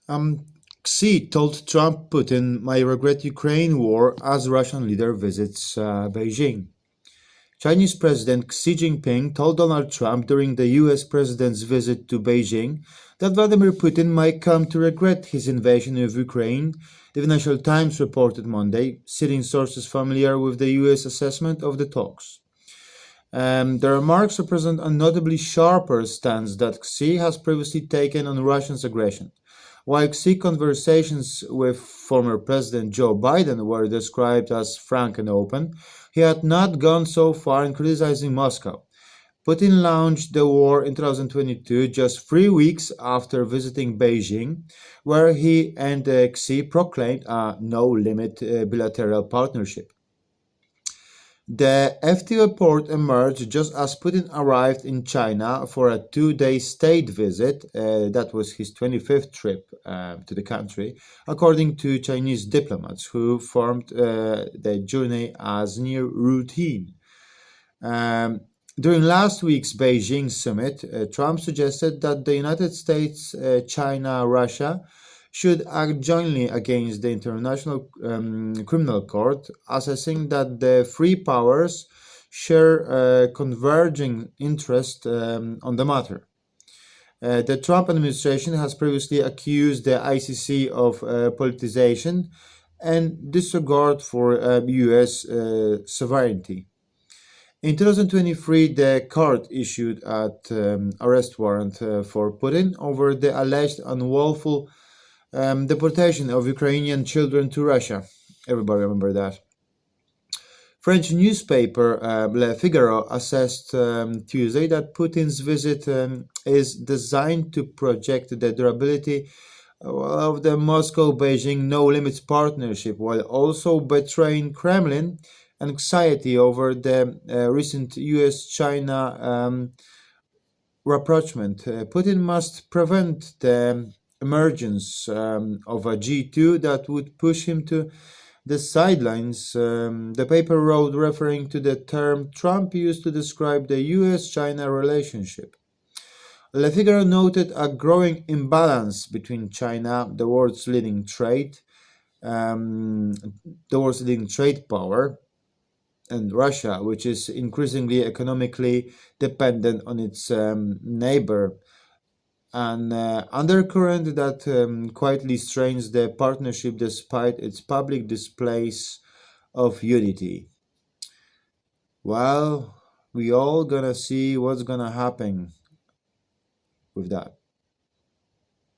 Um, Xi told Trump Putin, "I regret Ukraine war," as Russian leader visits Beijing. Chinese President Xi Jinping told Donald Trump during the US president's visit to Beijing that Vladimir Putin might come to regret his invasion of Ukraine, the Financial Times reported Monday, citing sources familiar with the US assessment of the talks. The remarks represent a notably sharper stance that Xi has previously taken on Russia's aggression. While Xi conversations with former President Joe Biden were described as frank and open, he had not gone so far in criticizing Moscow. Putin launched the war in 2022, just 3 weeks after visiting Beijing, where he and Xi proclaimed a no-limit bilateral partnership. The FT report emerged just as Putin arrived in China for a 2-day state visit. That was his 25th trip to the country, according to Chinese diplomats who formed the journey as near routine. Um, During last week's Beijing summit, Trump suggested that the United States, China, Russia should act jointly against the International Criminal Court, assessing that the three powers share converging interest on the matter. The Trump administration has previously accused the ICC of politicization and disregard for US sovereignty. In 2023, the court issued an arrest warrant for Putin over the alleged unlawful deportation of Ukrainian children to Russia. Everybody remember that. French newspaper Le Figaro assessed Tuesday that Putin's visit is designed to project the durability of the Moscow-Beijing no-limits partnership, while also betraying Kremlin anxiety over the recent U.S.-China rapprochement. Putin must prevent the emergence of a G2 that would push him to the sidelines, the paper wrote, referring to the term Trump used to describe the US-China relationship. Le Figaro noted a growing imbalance between China, um, the world's leading trade power, and Russia, which is increasingly economically dependent on its neighbor, an undercurrent that quietly strains the partnership despite its public displays of unity. Well, we all gonna see what's gonna happen with that.